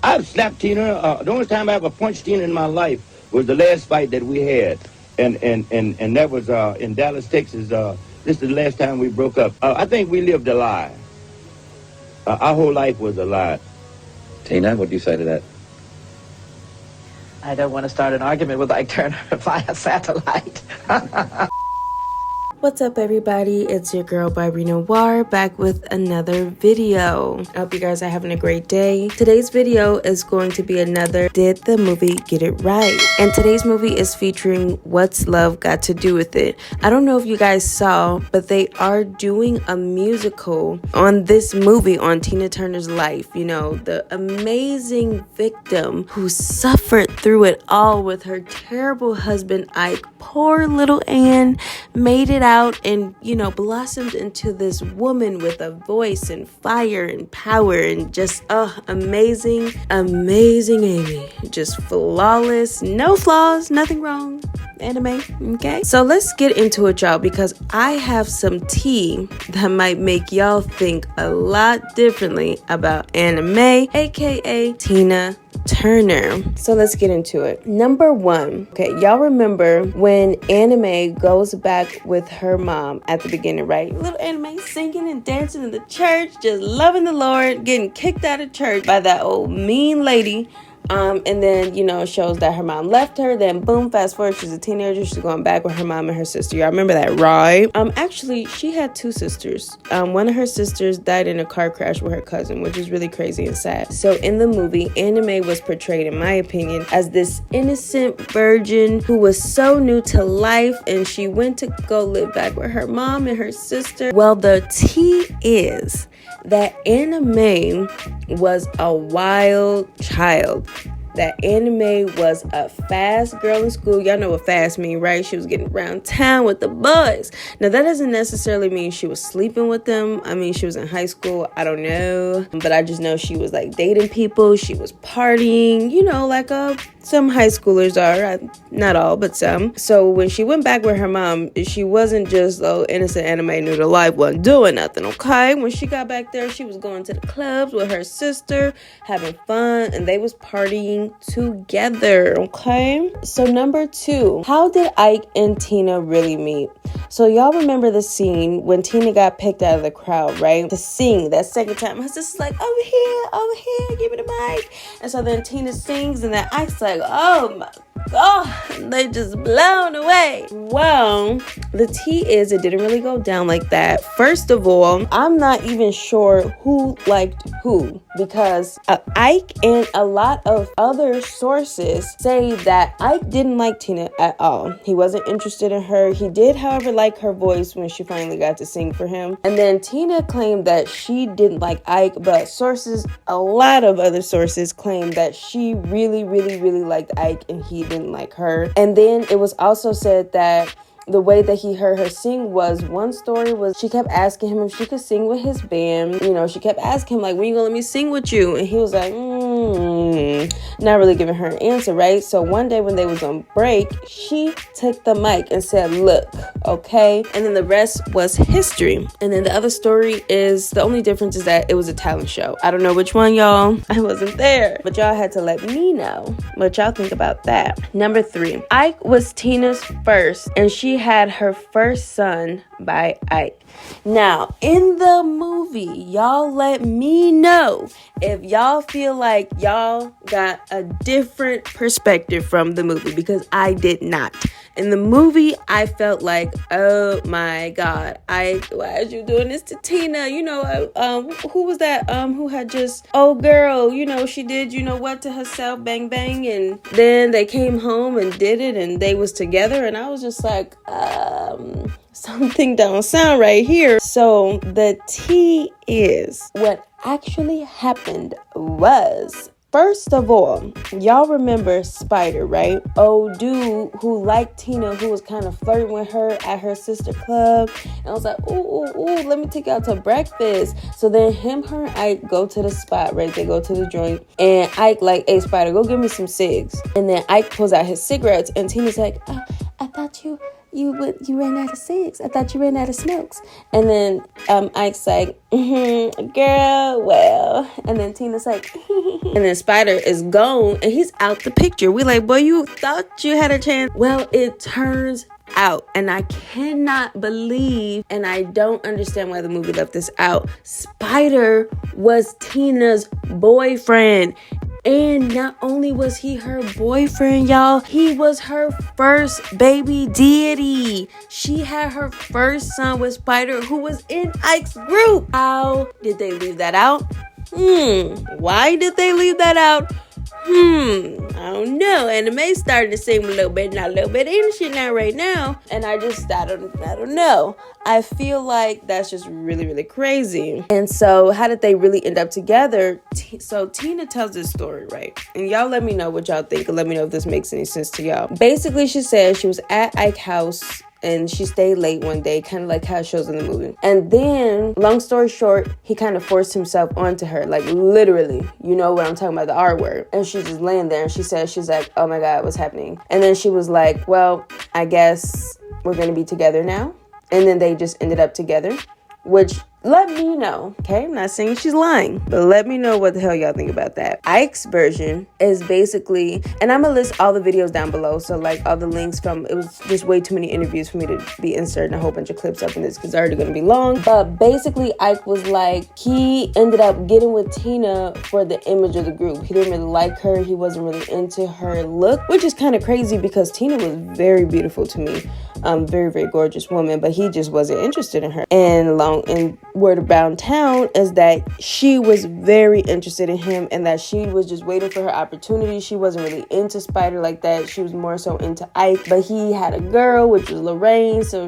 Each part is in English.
I've slapped Tina. The only time I ever punched Tina in my life was the last fight that we had, and that was in Dallas, Texas. This is the last time we broke up. I think we lived a lie. Our whole life was a lie. Tina, what do you say to that? I don't want to start an argument with Ike Turner via satellite. What's up, everybody? It's your girl Barbie Noir back with another video. I hope you guys are having a great day. Today's video is going to be another Did the Movie Get It Right? And today's movie is featuring What's Love Got to Do With It? I don't know if you guys saw, but they are doing a musical on this movie, on Tina Turner's life. You know, the amazing victim who suffered through it all with her terrible husband Ike. Poor little Anne made it out and, you know, blossomed into this woman with a voice and fire and power and just amazing Amy. Just flawless, no flaws, nothing wrong. Anime, okay? So let's get into it, y'all, because I have some tea that might make y'all think a lot differently about anime, aka Tina Turner. So let's get into it. Number one, okay, y'all remember when Anime goes back with her mom at the beginning, right? Little Anime singing and dancing in the church, just loving the Lord, getting kicked out of church by that old mean lady. And then, you know, it shows that her mom left her. Then boom, fast forward, she's a teenager. She's going back with her mom and her sister. Y'all remember that, right? Actually, she had two sisters. One of her sisters died in a car crash with her cousin, which is really crazy and sad. So in the movie, Anime was portrayed, in my opinion, as this innocent virgin who was so new to life, and she went to go live back with her mom and her sister. Well, the tea is that Anime was a wild child. That Anime was a fast girl in school. Y'all know what fast mean, right? She was getting around town with the boys. Now, that doesn't necessarily mean she was sleeping with them. I mean, she was in high school. I don't know. But I just know she was like dating people. She was partying, you know, like some high schoolers are. Not all, but some. So when she went back with her mom, she wasn't just, innocent Anime new to life, wasn't doing nothing, okay? When she got back there, she was going to the clubs with her sister, having fun, and they was partying together, okay? So number two, how did Ike and Tina really meet? So y'all remember the scene when Tina got picked out of the crowd, right? To sing that second time. Her sister's like, over here, give me the mic. And so then Tina sings, and then Ike's like, oh my God, they just blown away. Well, the tea is it didn't really go down like that. First of all, I'm not even sure who liked who, because Ike and a lot of other sources say that Ike didn't like Tina at all. He wasn't interested in her. He did, however, like her voice when she finally got to sing for him. And then Tina claimed that she didn't like Ike, but a lot of other sources claimed that she really, really, really liked Ike and he didn't like her. And then it was also said that the way that he heard her sing was, one story was she kept asking him if she could sing with his band. You know, she kept asking him, like, when you gonna let me sing with you? And he was like, not really giving her an answer, right? So one day when they was on break, she took the mic and said, look, okay? And then the rest was history. And then the other story is, the only difference is that it was a talent show. I don't know which one, y'all. I wasn't there. But y'all had to let me know what y'all think about that. Number three, Ike was Tina's first, and she had her first son by Ike. Now, in the movie, y'all let me know if y'all feel like y'all got a different perspective from the movie, because I did not. In the movie, I felt like, oh my God, Ike, why is you doing this to Tina? You know, who was that? Who had just, oh girl, you know, she did, you know what, to herself, bang bang, and then they came home and did it, and they was together, and I was just like, something don't sound right here. So the tea is, what actually happened was, first of all, y'all remember Spider, right? Oh, dude who liked Tina, who was kind of flirting with her at her sister club. And I was like, ooh, let me take you out to breakfast. So then her and Ike go to the spot, right? They go to the joint. And Ike like, hey, Spider, go give me some cigs. And then Ike pulls out his cigarettes. And Tina's like, I thought you you ran out of cigs. I thought you ran out of smokes. And then Ike's like, girl, well. And then Tina's like, and then Spider is gone and he's out the picture. We like, boy, you thought you had a chance. Well, it turns out, and I cannot believe, and I don't understand why the movie left this out, Spider was Tina's boyfriend. And not only was he her boyfriend, y'all, he was her first baby daddy. She had her first son with Spider, who was in Ike's group. How did they leave that out? Why did they leave that out? I don't know. Anime starting to seem a little bit, not a little bit innocent now right now. And I don't know. I feel like that's just really, really crazy. And so how did they really end up together? So Tina tells this story, right? And y'all let me know what y'all think. And let me know if this makes any sense to y'all. Basically, she said she was at Ike's house and she stayed late one day, kind of like how it shows in the movie. And then, long story short, he kind of forced himself onto her, like literally. You know what I'm talking about, the R word. And she's just laying there and she's like, oh my God, what's happening? And then she was like, well, I guess we're gonna be together now. And then they just ended up together, which let me know, okay? I'm not saying she's lying, but let me know what the hell y'all think about that. Ike's version is basically, and I'm gonna list all the videos down below, so like all the links from, it was just way too many interviews for me to be inserting a whole bunch of clips up in this because it's already gonna be long. But basically, Ike was like, he ended up getting with Tina for the image of the group. He didn't really like her. He wasn't really into her look, which is kind of crazy because Tina was very beautiful to me. Very, very gorgeous woman, but he just wasn't interested in her. And word around town is that she was very interested in him and that she was just waiting for her opportunity. She wasn't really into Spider like that. She was more so into Ike, but he had a girl, which was Lorraine, so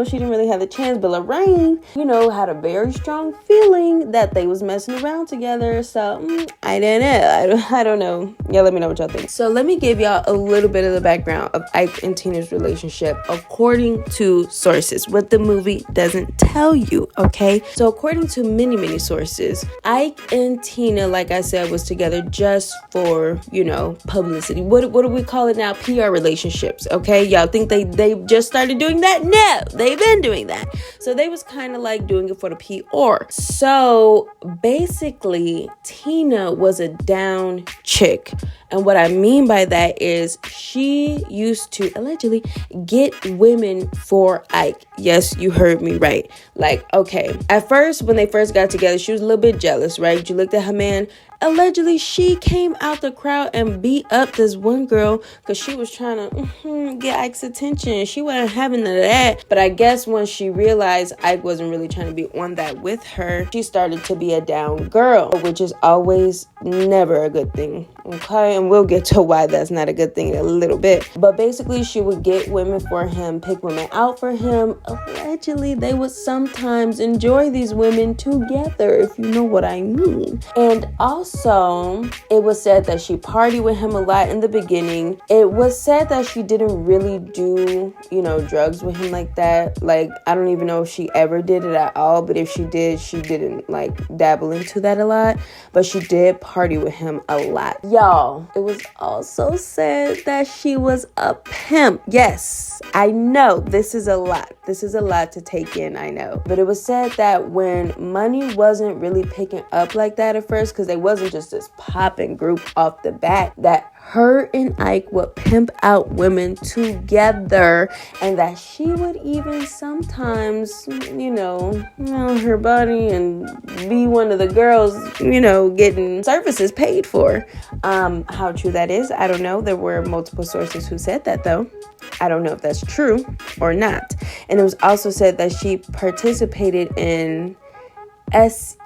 she didn't really have a chance. But Lorraine, had a very strong feeling that they was messing around together. So I don't know. I don't know. Yeah, let me know what y'all think. So let me give y'all a little bit of the background of Ike and Tina's relationship according to sources, what the movie doesn't tell you, okay? So according to many, many sources, Ike and Tina, like I said, was together just for, publicity. What do we call it now? PR relationships, okay? Y'all think they just started doing that? No, they've been doing that. So they was kind of like doing it for the PR. So basically, Tina was a down chick. And what I mean by that is she used to allegedly get women for Ike. Yes, you heard me right. Like, okay. At first, when they first got together, she was a little bit jealous, right? You looked at her man. Allegedly, she came out the crowd and beat up this one girl because she was trying to get Ike's attention. She wasn't having none of that. But I guess when she realized Ike wasn't really trying to be on that with her, she started to be a down girl, which is always never a good thing. Okay, and we'll get to why that's not a good thing in a little bit. But basically, she would get women for him, pick women out for him. Allegedly, they would sometimes enjoy these women together, if you know what I mean. And also, it was said that she partied with him a lot in the beginning. It was said that she didn't really do, drugs with him like that. Like, I don't even know if she ever did it at all. But if she did, she didn't dabble into that a lot. But she did party with him a lot. Y'all, it was also said that she was a pimp. Yes, I know this is a lot. This is a lot to take in, I know. But it was said that when money wasn't really picking up like that at first, because they wasn't just this popping group off the bat, that her and Ike would pimp out women together, and that she would even sometimes, her body and be one of the girls, getting services paid for. How true that is, I don't know. There were multiple sources who said that, though. I don't know if that's true or not. And it was also said that she participated in sex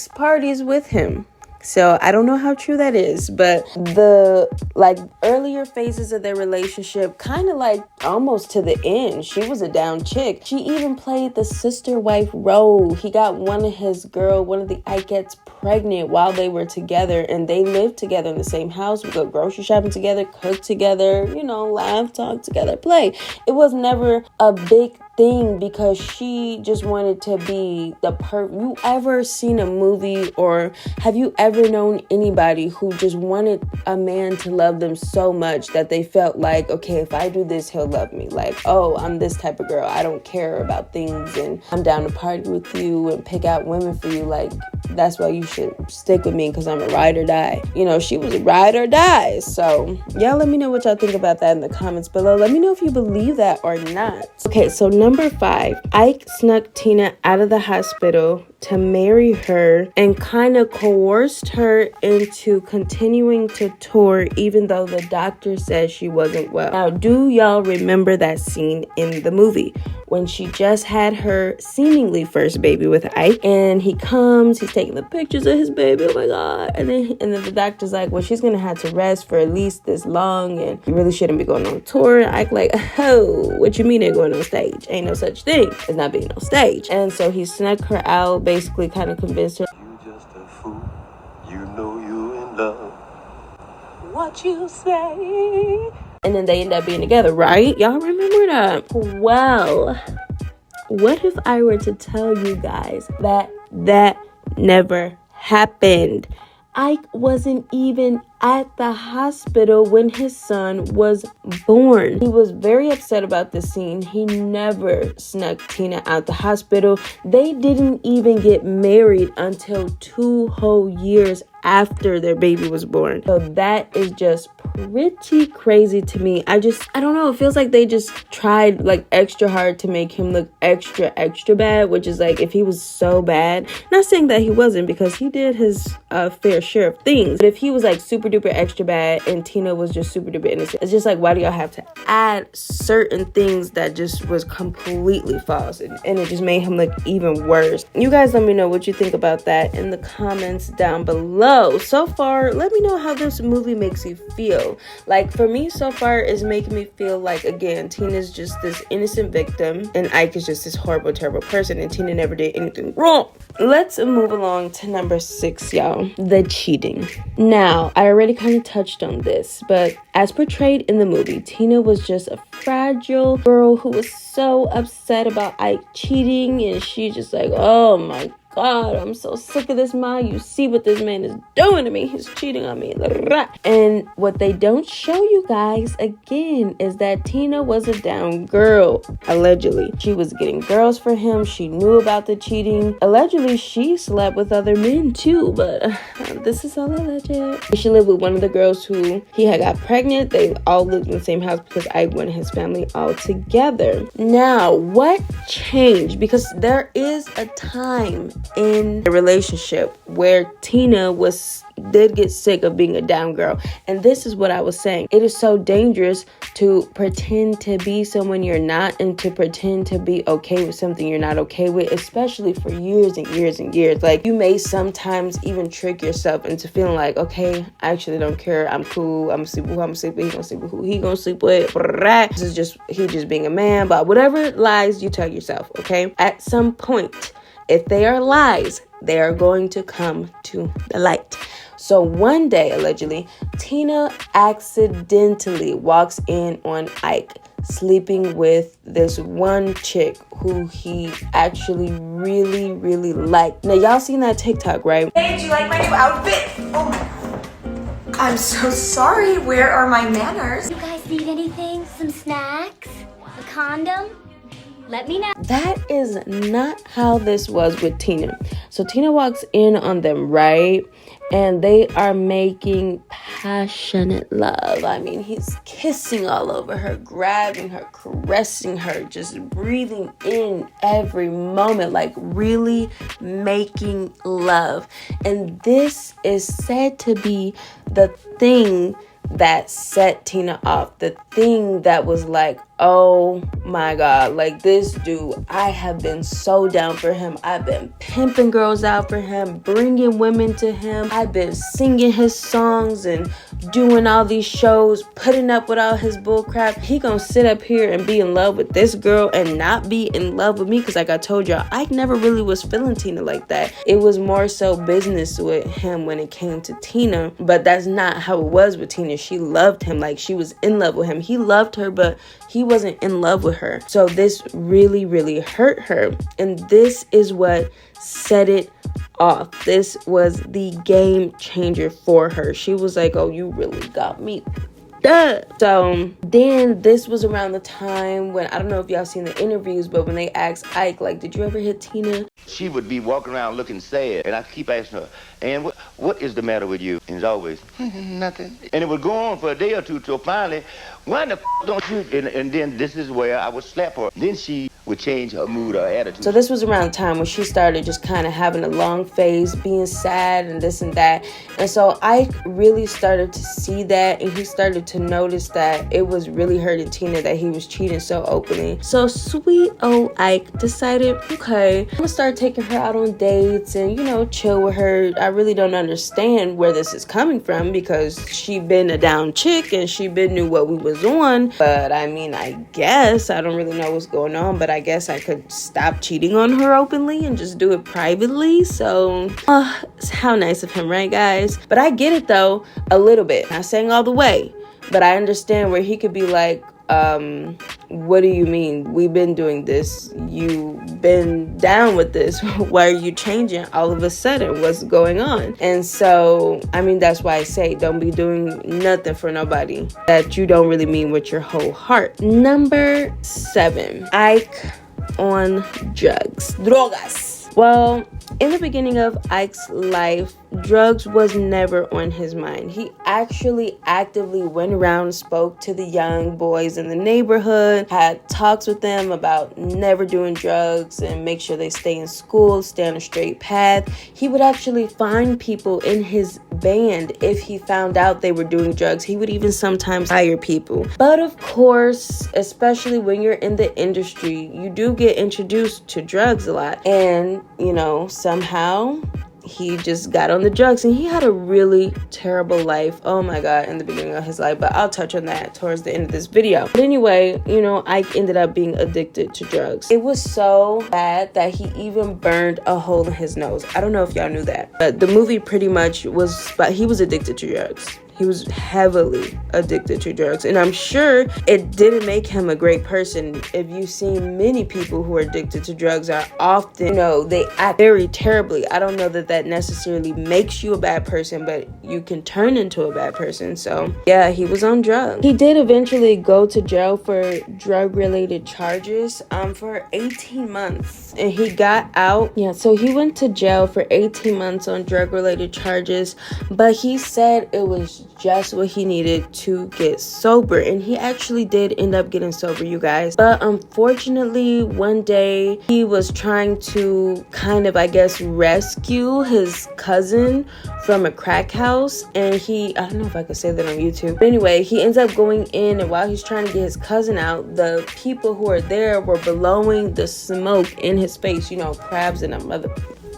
parties with him. So I don't know how true that is, but the earlier phases of their relationship, kind of almost to the end, she was a down chick. She even played the sister wife role. He got one of the Ikeettes pregnant while they were together, and they lived together in the same house. We go grocery shopping together, cook together, laugh, talk together, play. It was never a big thing because she just wanted to be the you ever seen a movie, or have you ever known anybody who just wanted a man to love them so much that they felt like, okay, if I do this, he'll love me. Like, oh, I'm this type of girl. I don't care about things and I'm down to party with you and pick out women for you. Like, that's why you should stick with me because I'm a ride or die. You know, she was a ride or die. So y'all let me know what y'all think about that in the comments below. Let me know if you believe that or not. Okay, so number 5, Ike snuck Tina out of the hospital to marry her and kind of coerced her into continuing to tour even though the doctor said she wasn't well. Now, do y'all remember that scene in the movie when she just had her seemingly first baby with Ike, and he comes, he's taking the pictures of his baby, oh my god, and then the doctor's like, well, she's gonna have to rest for at least this long and you really shouldn't be going on tour. And Ike like, oh, what you mean they're going on stage? Ain't no such thing as not being on stage. And so he snuck her out, basically kind of convinced her, You just a fool, you know you in love. what you say? And then they end up being together, right? Y'all remember that? Well, what if I were to tell you guys that never happened? Ike wasn't even at the hospital when his son was born. He was very upset about this scene. He never snuck Tina out the hospital. They didn't even get married until 2 whole years after their baby was born. So that is just pretty crazy to me. I don't know. It feels like they just tried like extra hard to make him look extra bad, which is like, if he was so bad, not saying that he wasn't, because he did his fair share of things, but if he was like super duper extra bad and Tina was just super duper innocent, it's just like, why do y'all have to add certain things that just was completely false, and it just made him look even worse? You guys let me know what you think about that in the comments down below. So far, let me know how this movie makes you feel. Like, for me so far, it's making me feel like, again, Tina's just this innocent victim and Ike is just this horrible, terrible person, and Tina never did anything wrong. Let's move along to number 6, y'all. The cheating. Now, I already kind of touched on this, but as portrayed in the movie, Tina was just a fragile girl who was so upset about Ike cheating, and she's just like, oh my God, I'm so sick of this man. You see what this man is doing to me. He's cheating on me. And what they don't show you guys, again, is that Tina was a down girl, allegedly. She was getting girls for him. She knew about the cheating. Allegedly, she slept with other men too, but this is all alleged. She lived with one of the girls who he had got pregnant. They all lived in the same house because Ike wanted his family all together. Now, what changed? Because there is a time in a relationship where Tina did get sick of being a down girl, and this is what I was saying. It is so dangerous to pretend to be someone you're not, and to pretend to be okay with something you're not okay with, especially for years and years and years. Like, you may sometimes even trick yourself into feeling like, okay, I actually don't care, I'm cool, I'm gonna sleep with who I'm gonna sleep with, he gonna sleep with who he gonna sleep with, this is just he just being a man. But whatever lies you tell yourself, okay, at some point, if they are lies, they are going to come to the light. So one day, allegedly, Tina accidentally walks in on Ike sleeping with this one chick who he actually really, really liked. Now, y'all seen that TikTok, right? Hey, do you like my new outfit? Oh, I'm so sorry. Where are my manners? You guys need anything? Some snacks? A condom? Let me know. That is not how this was with Tina. So Tina walks in on them, right? And they are making passionate love. I mean, he's kissing all over her, grabbing her, caressing her, just breathing in every moment, like really making love. And this is said to be the thing that set Tina off, the thing that was like, oh my God, like this dude, I have been so down for him. I've been pimping girls out for him, bringing women to him. I've been singing his songs and doing all these shows, putting up with all his bull crap. He gonna sit up here and be in love with this girl and not be in love with me? Because like I told y'all, I never really was feeling Tina like that. It was more so business with him when it came to Tina, but that's not how it was with Tina. She loved him, like she was in love with him. He loved her, but he wasn't in love with her. So this really, really hurt her. And this is what set it off. This was the game changer for her. She was like, oh, you really got me. Duh. So then this was around the time when, I don't know if y'all seen the interviews, but when they asked Ike, like, did you ever hit Tina? She would be walking around looking sad, and I keep asking her, and what is the matter with you? And it's always, nothing. And it would go on for a day or two till finally, why the don't you? And then this is where I would slap her. Then she would change her mood or attitude. So this was around the time when she started just kind of having a long phase, being sad and this and that. And so Ike really started to see that, and he started to notice that it was really hurting Tina that he was cheating so openly. So sweet old Ike decided, okay, I'm gonna start taking her out on dates and, you know, chill with her. I really don't understand where this is coming from, because she been a down chick and she been knew what we was on. But I mean, I guess I don't really know what's going on, but I guess I could stop cheating on her openly and just do it privately. So how nice of him, right, guys? But I get it though, a little bit. Not saying all the way, but I understand where he could be like, what do you mean? We've been doing this. You've been down with this. Why are you changing all of a sudden? What's going on? And so, I mean, that's why I say don't be doing nothing for nobody that you don't really mean with your whole heart. Number 7, Ike on drugs. Drogas. Well, in the beginning of Ike's life, drugs was never on his mind. He actually actively went around and spoke to the young boys in the neighborhood, had talks with them about never doing drugs and make sure they stay in school, stay on a straight path. He would actually find people in his band if he found out they were doing drugs. He would even sometimes hire people. But of course, especially when you're in the industry, you do get introduced to drugs a lot. And, you know, somehow he just got on the drugs, and he had a really terrible life. Oh my God, in the beginning of his life, but I'll touch on that towards the end of this video. But anyway, you know, Ike ended up being addicted to drugs. It was so bad that he even burned a hole in his nose. I don't know if y'all knew that, but the movie pretty much was, but he was addicted to drugs. He was heavily addicted to drugs. And I'm sure it didn't make him a great person. If you've seen many people who are addicted to drugs are often, you know, they act very terribly. I don't know that that necessarily makes you a bad person, but you can turn into a bad person. So yeah, he was on drugs. He did eventually go to jail for drug-related charges for 18 months. And he got out. Yeah, so he went to jail for 18 months on drug-related charges. But he said it was just what he needed to get sober, and he actually did end up getting sober, you guys. But unfortunately, one day he was trying to kind of, I guess, rescue his cousin from a crack house, and I don't know if I could say that on YouTube, but anyway, he ends up going in, and while he's trying to get his cousin out, the people who are there were blowing the smoke in his face, you know, crabs in a mother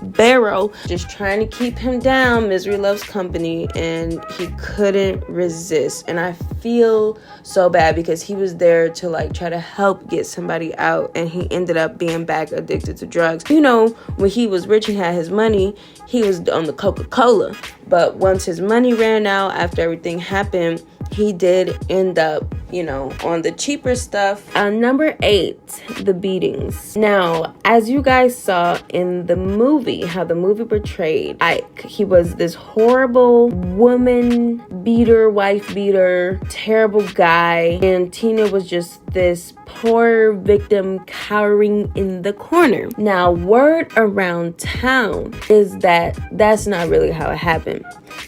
barrel, just trying to keep him down. Misery loves company, and he couldn't resist. And I feel so bad because he was there to like try to help get somebody out, and he ended up being back addicted to drugs. You know, when he was rich and had his money, he was on the Coca-Cola, but once his money ran out after everything happened, he did end up, you know, on the cheaper stuff. Number 8, the beatings. Now, as you guys saw in the movie, how the movie portrayed Ike, he was this horrible woman beater, wife beater, terrible guy, and Tina was just this poor victim cowering in the corner. Now, word around town is that that's not really how it happened.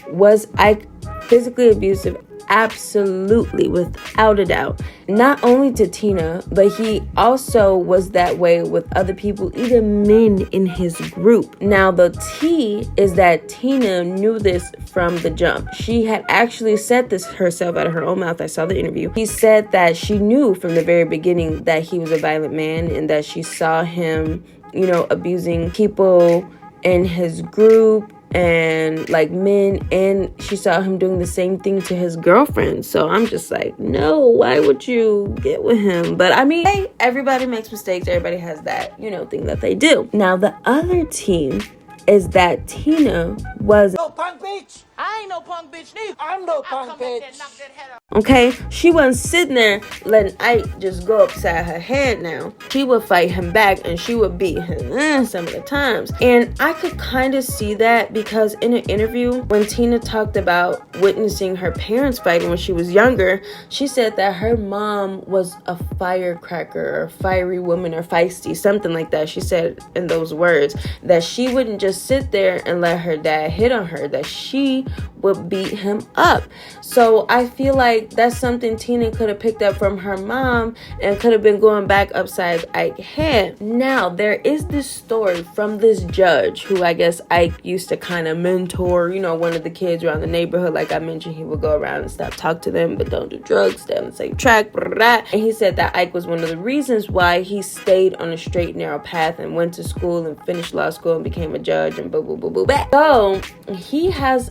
Was Ike physically abusive? Absolutely, without a doubt. Not only to Tina, but he also was that way with other people, even men in his group. Now, the tea is that Tina knew this from the jump. She had actually said this herself out of her own mouth. I saw the interview. He said that she knew from the very beginning that he was a violent man, and that she saw him, you know, abusing people in his group and like men, and she saw him doing the same thing to his girlfriend. So I'm just like, no, why would you get with him? But I mean, hey, everybody makes mistakes. Everybody has that, thing that they do. Now the other team is that Tina was No punk bitch. I ain't no punk bitch neither. I'm no punk bitch. okay. She wasn't sitting there letting Ike just go upside her head. Now she would fight him back, and she would beat him some of the times. And I could kind of see that, because in an interview when Tina talked about witnessing her parents fighting when she was younger, she said that her mom was a firecracker or fiery woman or feisty, something like that. She said in those words that she wouldn't just sit there and let her dad hit on her, that she would beat him up. So I feel like that's something Tina could have picked up from her mom and could have been going back upside Ike's head. Now there is this story from this judge who I guess Ike used to kind of mentor, one of the kids around the neighborhood. Like I mentioned, he would go around and talk to them, but don't do drugs, stay on the same track, blah, blah, blah. And he said that Ike was one of the reasons why he stayed on a straight narrow path and went to school and finished law school and became a judge and boo boo boo boo back. So he has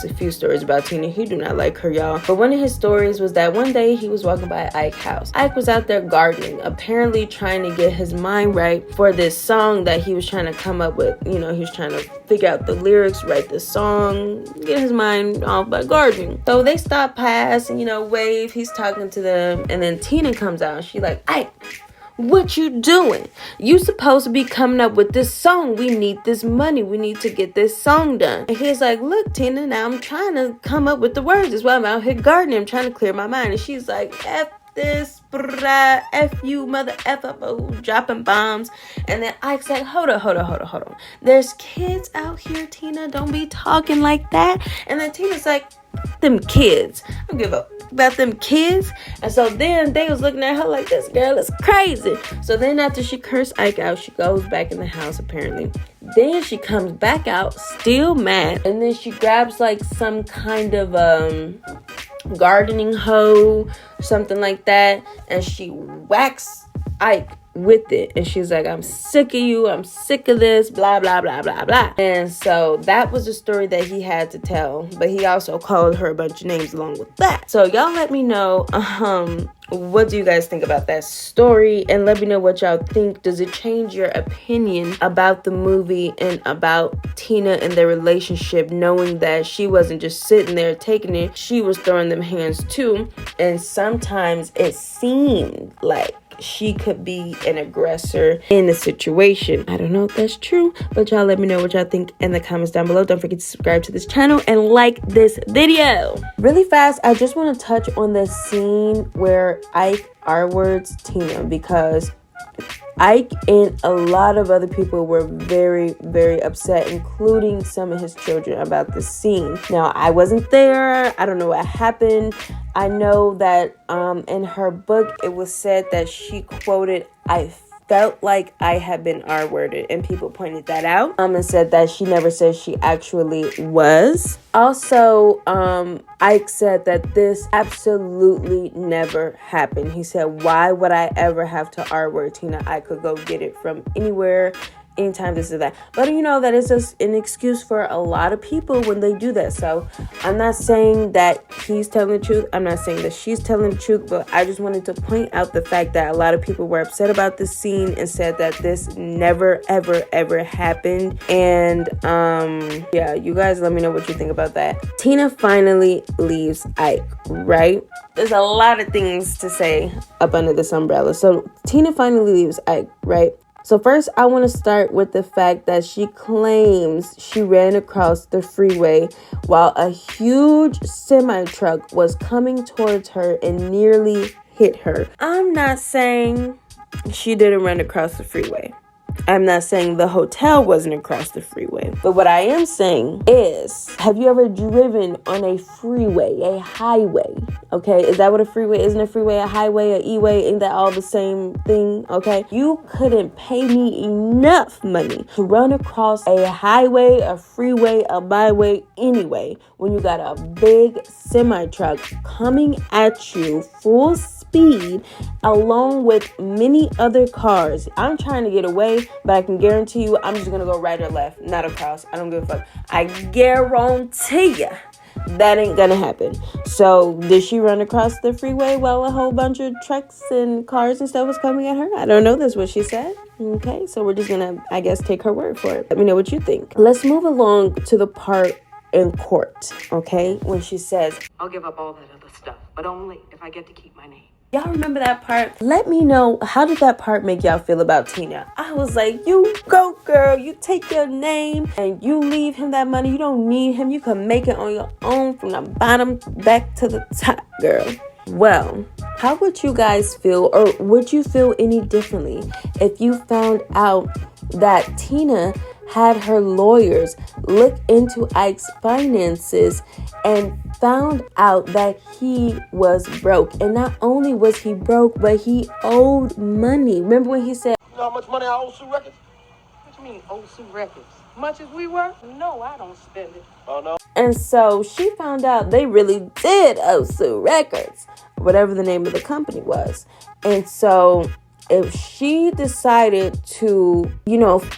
a few stories about Tina. He do not like her, y'all. But one of his stories was that one day he was walking by Ike's house. Ike was out there gardening, apparently trying to get his mind right for this song that he was trying to come up with. He was trying to figure out the lyrics, write the song, get his mind off by gardening. So they stop past and, wave. He's talking to them. And then Tina comes out and she like, Ike, what you doing? You supposed to be coming up with this song. We need this money. We need to get this song done. And he's like, look, Tina, now I'm trying to come up with the words. That's why I'm out here gardening. I'm trying to clear my mind. And she's like, F this, brah, F you, mother F up, dropping bombs. And then Ike's like, hold on. There's kids out here, Tina. Don't be talking like that. And then Tina's like, them kids. I don't give a about them kids. And so then they was looking at her like, this girl is crazy. So then after she cursed Ike out, she goes back in the house apparently. Then she comes back out still mad, and then she grabs like some kind of gardening hoe or something like that, and she whacks Ike with it. And she's like, I'm sick of you, I'm sick of this, blah blah blah blah blah. And so that was the story that he had to tell, but he also called her a bunch of names along with that. So y'all let me know what do you guys think about that story, and let me know what y'all think. Does it change your opinion about the movie and about Tina and their relationship, knowing that she wasn't just sitting there taking it, she was throwing them hands too, and sometimes it seemed like she could be an aggressor in the situation? I don't know if that's true, but y'all let me know what y'all think in the comments down below. Don't forget to subscribe to this channel and like this video. Really fast, I just want to touch on the scene where Ike R-words Tina, because Ike and a lot of other people were very, very upset, including some of his children, about this scene. Now, I wasn't there. I don't know what happened. I know that in her book, it was said that she quoted, I felt like I had been R-worded, and people pointed that out and said that she never said she actually was. Also, Ike said that this absolutely never happened. He said, why would I ever have to R-word Tina? I could go get it from anywhere, anytime, this or that. But that is just an excuse for a lot of people when they do that. So I'm not saying that he's telling the truth. I'm not saying that she's telling the truth, but I just wanted to point out the fact that a lot of people were upset about this scene and said that this never, ever, ever happened. And yeah, you guys let me know what you think about that. Tina finally leaves Ike, right? There's a lot of things to say up under this umbrella. So Tina finally leaves Ike, right? So first, I want to start with the fact that she claims she ran across the freeway while a huge semi-truck was coming towards her and nearly hit her. I'm not saying she didn't run across the freeway. I'm not saying the hotel wasn't across the freeway. But what I am saying is, have you ever driven on a freeway, a highway? Okay, is that what a freeway is? Isn't a freeway a highway, a e-way? Ain't that all the same thing? Okay, you couldn't pay me enough money to run across a highway, a freeway, a byway, anyway, when you got a big semi-truck coming at you full speed speed along with many other cars. I'm trying to get away, but I can guarantee you I'm just going to go right or left, not across. I don't give a fuck. I guarantee you that ain't gonna happen. So did she run across the freeway while a whole bunch of trucks and cars and stuff was coming at her? I don't know. That's what she said. Okay, so we're just gonna, I guess, take her word for it. Let me know what you think. Let's move along to the part in court, okay, when she says, I'll give up all that other stuff, but only if I get to keep my name. y'all remember that part? Let me know, how did that part make y'all feel about Tina? I was like, you go, girl. You take your name and you leave him that money. You don't need him. You can make it on your own from the bottom back to the top, girl. Well, how would you guys feel, or would you feel any differently if you found out that Tina had her lawyers look into Ike's finances and found out that he was broke? And not only was he broke, but he owed money. Remember when he said, You know how much money I owe Sue Records? What you mean, old Sue Records? Much as we were? No, I don't spend it. Oh, no. and so she found out they really did owe Sue Records, whatever the name of the company was. And so if she decided to,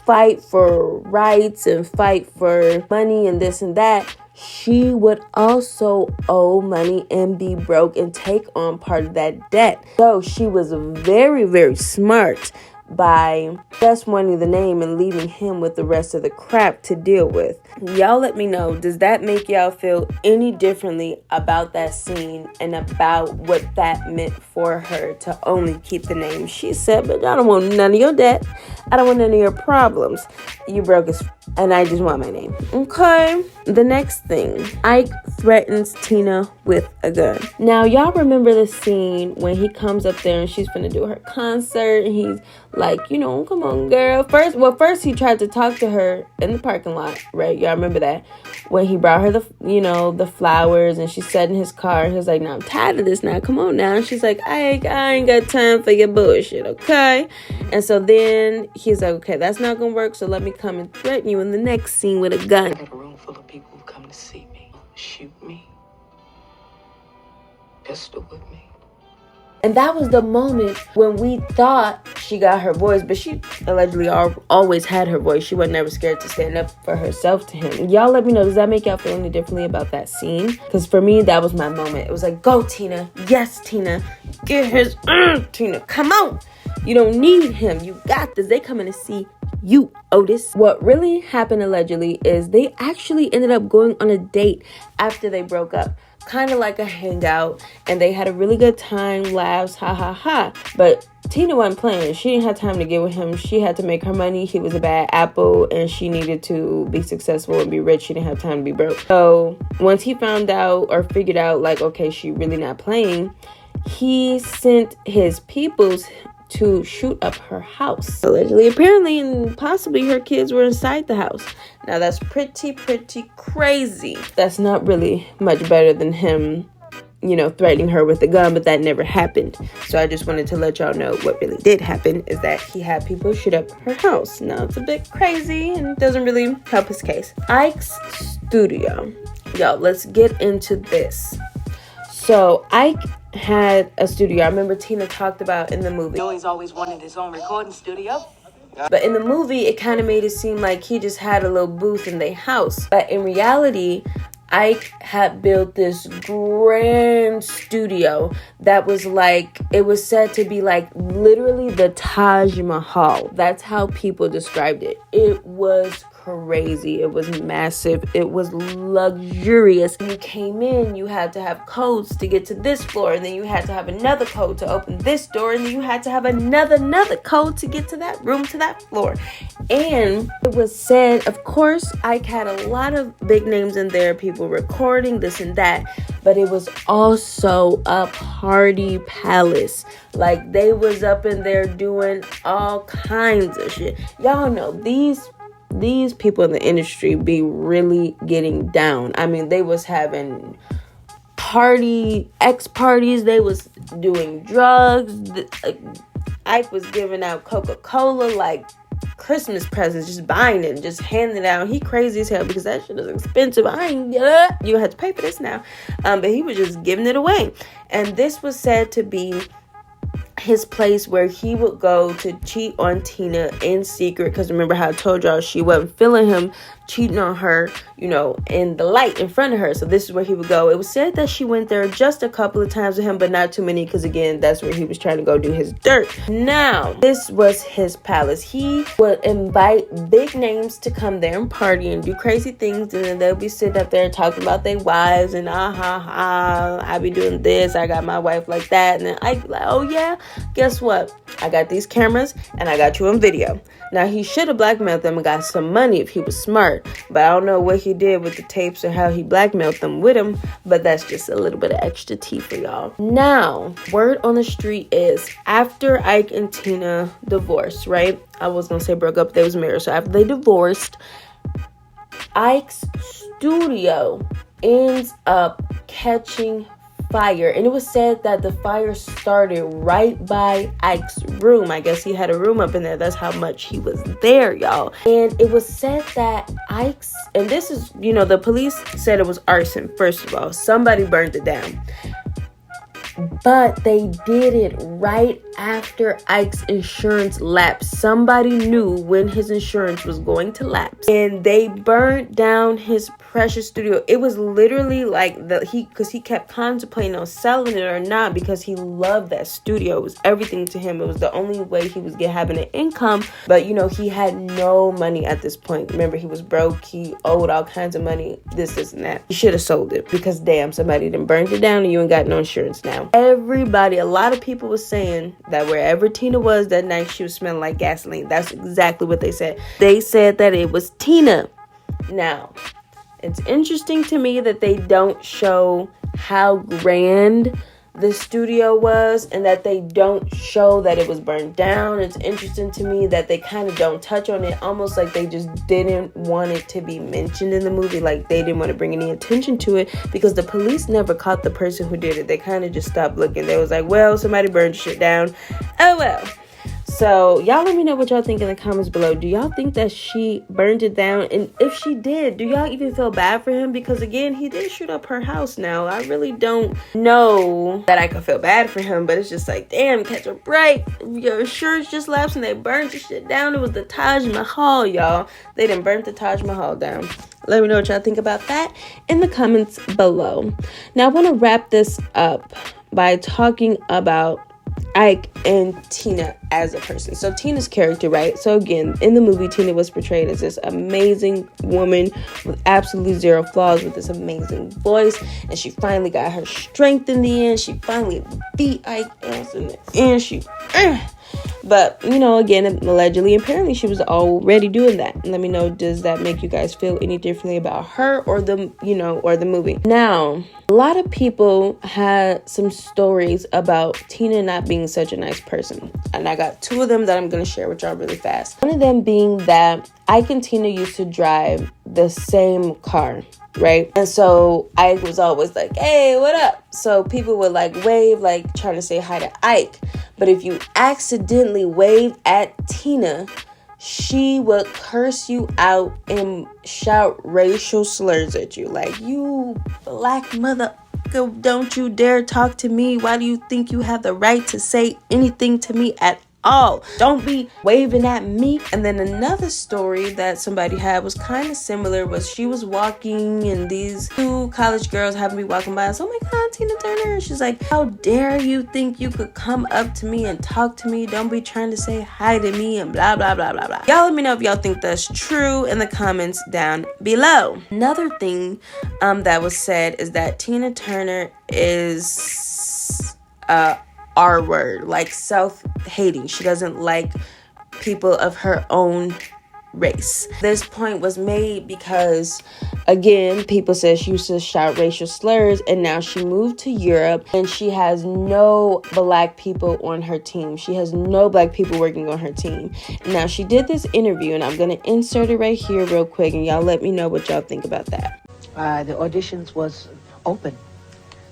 fight for rights and fight for money and this and that, she would also owe money and be broke and take on part of that debt. So she was very, very smart by just wanting the name and leaving him with the rest of the crap to deal with. Y'all let me know, does that make y'all feel any differently about that scene and about what that meant for her to only keep the name? She said, but I don't want none of your debt. I don't want none of your problems. You broke as and I just want my name. Okay. The next thing, Ike threatens Tina with a gun. Now, y'all remember the scene when he comes up there and she's finna do her concert and he's like, come on, girl. First he tried to talk to her in the parking lot, right? Y'all remember that? When he brought her the flowers and she sat in his car. He was like, now I'm tired of this now. Come on now. And she's like, Ike, I ain't got time for your bullshit, okay? And so then he's like, okay, that's not gonna work. So let me come and threaten you in the next scene with a gun. I got a room full of people who come to see me, shoot me, pistol with me. And that was the moment when we thought she got her voice, but she allegedly always had her voice. She was never scared to stand up for herself to him. Y'all let me know, does that make y'all feel any differently about that scene? Because for me, that was my moment. It was like, go, Tina. Yes, Tina. Get his, Tina. Come on. You don't need him. You got this. They coming to see you, Otis. What really happened allegedly is they actually ended up going on a date after they broke up. Kind of like a hangout, and they had a really good time, laughs, ha ha ha. But Tina wasn't playing. She didn't have time to get with him. She had to make her money. He was a bad apple, and she needed to be successful and be rich. She didn't have time to be broke. So once he found out or figured out, like, okay, she really not playing, he sent his peoples to shoot up her house. Allegedly, apparently, and possibly her kids were inside the house. Now that's pretty crazy. That's not really much better than him, threatening her with a gun, but that never happened. So I just wanted to let y'all know what really did happen is that he had people shoot up her house. Now it's a bit crazy and doesn't really help his case. Ike's studio. Y'all, let's get into this. So Ike had a studio. I remember Tina talked about in the movie. He's always wanted his own recording studio. But in the movie, it kind of made it seem like he just had a little booth in their house. But in reality, Ike had built this grand studio that was like, it was said to be like literally the Taj Mahal. That's how people described it. It was crazy. It was massive. It was luxurious. When you came in, you had to have codes to get to this floor, and then you had to have another code to open this door, and then you had to have another code to get to that room, to that floor. And it was said, of course, Ike had a lot of big names in there, people recording this and that, but it was also a party palace. Like, they was up in there doing all kinds of shit. Y'all know these people in the industry be really getting down. I mean, they was having parties. They was doing drugs. Ike was giving out Coca-Cola like Christmas presents, just buying it and just handing it out. He crazy as hell because that shit is expensive. You gonna have to pay for this now. But he was just giving it away. And this was said to be his place where he would go to cheat on Tina in secret, because remember how I told y'all she wasn't feeling him cheating on her, you know, in the light in front of her. So this is where he would go. It was said that she went there just a couple of times with him, but not too many, because again, that's where he was trying to go do his dirt. Now, this was his palace. He would invite big names to come there and party and do crazy things, and then they'll be sitting up there talking about their wives and I be doing this, I got my wife like that, and then I'd be like, oh yeah, guess what? I got these cameras and I got you on video. Now, he should have blackmailed them and got some money if he was smart, but I don't know what he did with the tapes or how he blackmailed them with him, but that's just a little bit of extra tea for y'all. Now, word on the street is after Ike and Tina divorced, right? I was gonna say broke up, they was married. So after they divorced, Ike's studio ends up catching fire, and it was said that the fire started right by Ike's room. I guess he had a room up in there. That's how much he was there, y'all. And it was said that Ike's, and this is, you know, the police said it was arson. First of all, somebody burned it down, but they did it right after Ike's insurance lapsed. Somebody knew when his insurance was going to lapse, and they burned down his precious studio. It was literally like because he kept contemplating on selling it or not, because he loved that studio. It was everything to him. It was the only way he was having an income, but you know, he had no money at this point. Remember, he was broke. He owed all kinds of money, this and that. He should have sold it, because damn, somebody done burned it down and you ain't got no insurance now. Everybody, a lot of people was saying that wherever Tina was that night, she was smelling like gasoline. That's exactly what they said. They said that it was Tina. Now, it's interesting to me that they don't show how grand the studio was, and that they don't show that it was burned down. It's interesting to me that they kind of don't touch on it, almost like they just didn't want it to be mentioned in the movie, like they didn't want to bring any attention to it, because the police never caught the person who did it. They kind of just stopped looking. They was like, well, somebody burned shit down. Oh well. So y'all let me know what y'all think in the comments below. Do y'all think that she burned it down? And if she did, do y'all even feel bad for him? Because again, he did shoot up her house. Now, I really don't know that I could feel bad for him, but it's just like, damn, catch a break. Your insurance just lapsed and they burned your shit down. It was the Taj Mahal, y'all. They done burnt the Taj Mahal down. Let me know what y'all think about that in the comments below. Now, I want to wrap this up by talking about Ike and Tina as a person. So Tina's character, right? So again, in the movie, Tina was portrayed as this amazing woman with absolutely zero flaws, with this amazing voice, and she finally got her strength in the end. She finally beat Ike ass in the end. But, you know, again, allegedly, apparently she was already doing that. Let me know, does that make you guys feel any differently about her or the, you know, or the movie? Now, a lot of people had some stories about Tina not being such a nice person. And I got two of them that I'm going to share with y'all really fast. One of them being that Ike and Tina used to drive the same car, right? And so Ike was always like, hey, what up? So people would like wave, like trying to say hi to Ike. But if you accidentally wave at Tina, she would curse you out and shout racial slurs at you. Like, you black mother, don't you dare talk to me. Why do you think you have the right to say anything to me at all? Don't be waving at me. And then another story that somebody had was kind of similar, was she was walking and these two college girls happened to be walking by us. Oh my God, Tina Turner. And she's like, how dare you think you could come up to me and talk to me? Don't be trying to say hi to me and blah, blah, blah, blah, blah. Y'all let me know if y'all think that's true in the comments down below. Another thing that was said is that Tina Turner is R-word, like self-hating. She doesn't like people of her own race. This point was made because, again, people said she used to shout racial slurs, and now she moved to Europe and she has no black people on her team. She has no black people working on her team. Now, she did this interview, and I'm going to insert it right here real quick, and y'all let me know what y'all think about that. The auditions was open.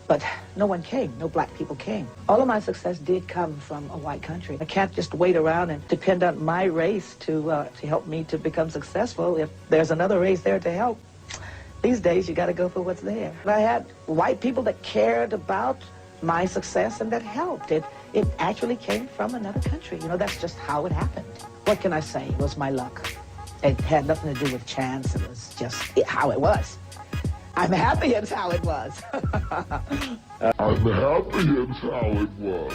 But no one came. No black people came. All of my success did come from a white country. I can't just wait around and depend on my race to help me to become successful if there's another race there to help. These days, you got to go for what's there. I had white people that cared about my success and that helped. It actually came from another country. You know, that's just how it happened. What can I say? It was my luck. It had nothing to do with chance. It was just how it was. I'm happy it's how it was. I'm happy it's how it was.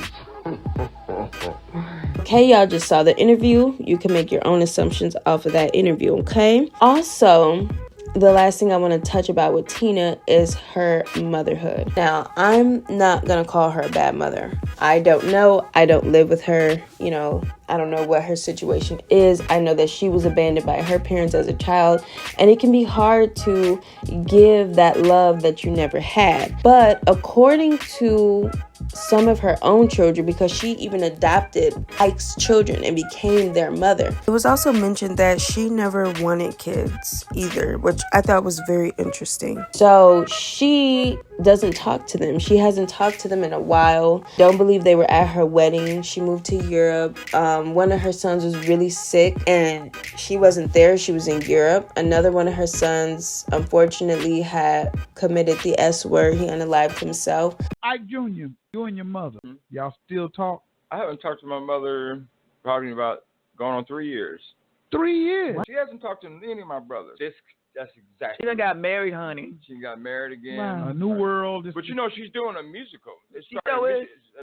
Okay, y'all just saw the interview. You can make your own assumptions off of that interview, okay? Also, the last thing I want to touch about with Tina is her motherhood. Now, I'm not going to call her a bad mother. I don't know. I don't live with her. You know, I don't know what her situation is. I know that she was abandoned by her parents as a child, and it can be hard to give that love that you never had. But according to some of her own children, because she even adopted Ike's children and became their mother. It was also mentioned that she never wanted kids either, which I thought was very interesting. So she doesn't talk to them. She hasn't talked to them in a while. Don't believe they were at her wedding. She moved to Europe. One of her sons was really sick and she wasn't there. She was in Europe. Another one of her sons, unfortunately, had committed the S word. He unalived himself. Ike Jr., you and your mother, y'all still talk? I haven't talked to my mother probably about going on 3 years. 3 years? She hasn't talked to any of my brothers. That's exactly. She done got married, honey. She got married again. Wow. A new world. But you know, she's doing a musical.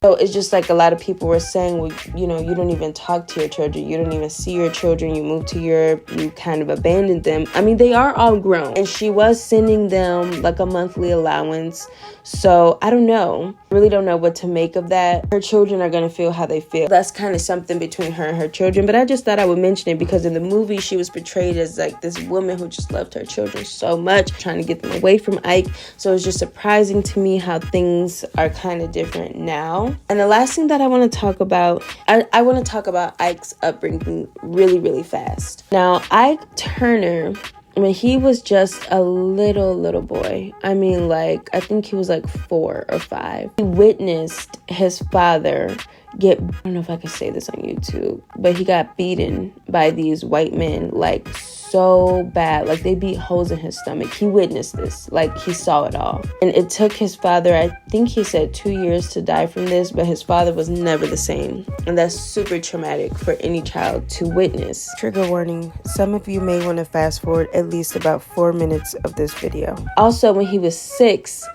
So it's just like a lot of people were saying, well, you know, you don't even talk to your children. You don't even see your children. You moved to Europe. You kind of abandoned them. I mean, they are all grown. And she was sending them like a monthly allowance. So I don't know. Really don't know what to make of that. Her children are going to feel how they feel. That's kind of something between her and her children. But I just thought I would mention it because in the movie, she was portrayed as like this woman who just loved her children so much, trying to get them away from Ike. So it's just surprising to me how things are kind of different now. And the last thing that I want to talk about, I want to talk about Ike's upbringing really, really fast. Now, Ike Turner, when he was just a little boy, I mean, like, I think he was like 4 or 5, he witnessed his father I don't know if I can say this on YouTube, but he got beaten by these white men, like, so bad. Like, they beat holes in his stomach. He witnessed this. Like, he saw it all. And it took his father, I think he said 2 years to die from this, but his father was never the same. And that's super traumatic for any child to witness. Trigger warning. Some of you may want to fast forward at least about 4 minutes of this video. Also, when he was 6,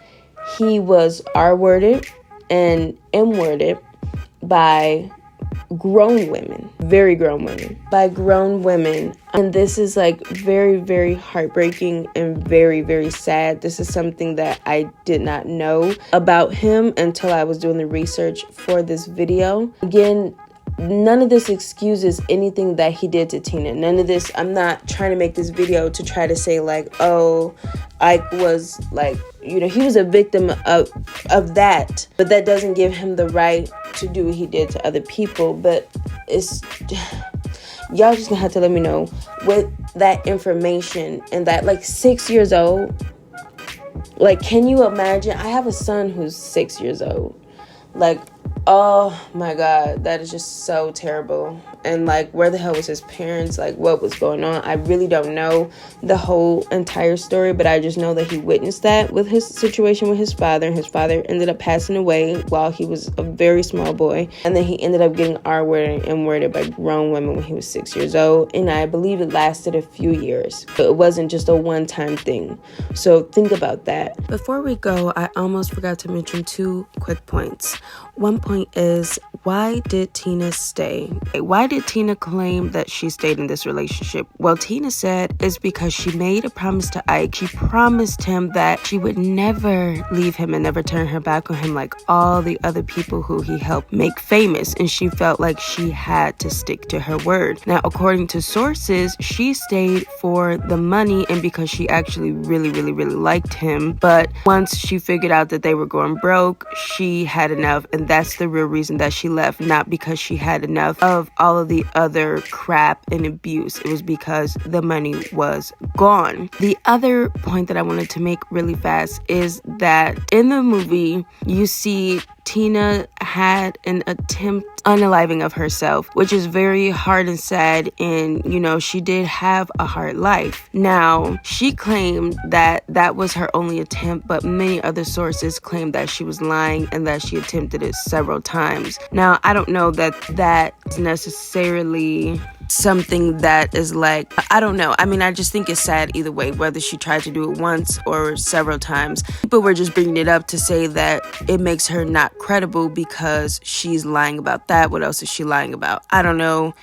he was R-worded and M-worded by grown women, very grown women, by grown women. And this is like very, very heartbreaking and very, very sad. This is something that I did not know about him until I was doing the research for this video. Again, none of this excuses anything that he did to Tina. None of this, I'm not trying to make this video to try to say like, oh, Ike was like, you know, he was a victim of that. But that doesn't give him the right to do what he did to other people. But it's, y'all just gonna have to let me know with that information and that, like, 6 years old. Like, can you imagine? I have a son who's 6 years old. Like, oh my God, that is just so terrible. And like, where the hell was his parents? Like, what was going on? I really don't know the whole entire story, but I just know that he witnessed that with his situation with his father. And his father ended up passing away while he was a very small boy. And then he ended up getting R-worded and M-worded by grown women when he was 6 years old. And I believe it lasted a few years. But it wasn't just a one-time thing. So think about that. Before we go, I almost forgot to mention 2 quick points. One point is, why did Tina stay? Why did Tina claim that she stayed in this relationship? Well, Tina said it's because she made a promise to Ike. She promised him that she would never leave him and never turn her back on him like all the other people who he helped make famous. And she felt like she had to stick to her word. Now, according to sources, she stayed for the money and because she actually really liked him. But once she figured out that they were going broke, she had enough. And that's the real reason that she left, not because she had enough of all of all the other crap and abuse. It was because the money was gone. The other point that I wanted to make really fast is that in the movie, you see Tina had an attempt unaliving of herself, which is very hard and sad, and you know, she did have a hard life. Now, she claimed that that was her only attempt, but many other sources claim that she was lying and that she attempted it several times. Now, I don't know that that's necessarily something that is like, I don't know. I mean, I just think it's sad either way, whether she tried to do it once or several times. People were just bringing it up to say that it makes her not credible because she's lying about that. What else is she lying about? I don't know.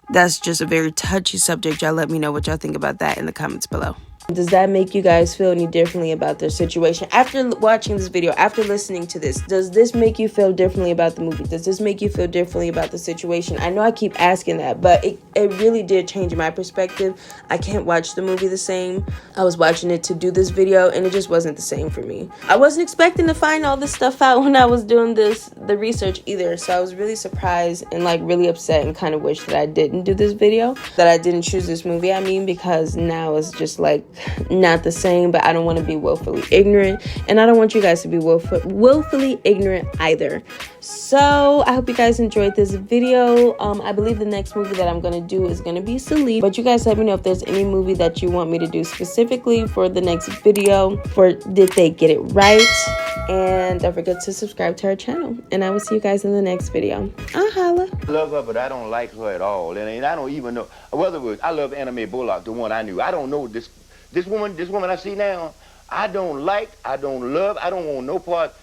That's just a very touchy subject. Y'all let me know what y'all think about that in the comments below. Does that make you guys feel any differently about their situation? After watching this video, after listening to this, does this make you feel differently about the movie? Does this make you feel differently about the situation? I know I keep asking that, but it really did change my perspective. I can't watch the movie the same. I was watching it to do this video, and it just wasn't the same for me. I wasn't expecting to find all this stuff out when I was doing the research either, so I was really surprised and like really upset and kind of wish that I didn't do this video, that I didn't choose this movie, I mean, because now it's just like not the same. But I don't want to be willfully ignorant, and I don't want you guys to be willfully ignorant either. So I hope you guys enjoyed this video. I believe the next movie that I'm going to do is going to be Salid, but you guys let me know if there's any movie that you want me to do specifically for the next video for Did They Get It Right. And don't forget to subscribe to our channel, and I will see you guys in the next video. I'll holla. I love her, but I don't like her at all, and I don't even know whether it was. I love Anime Bullock, the one I knew. I don't know this woman I see now. I don't like, I don't love, I don't want no part.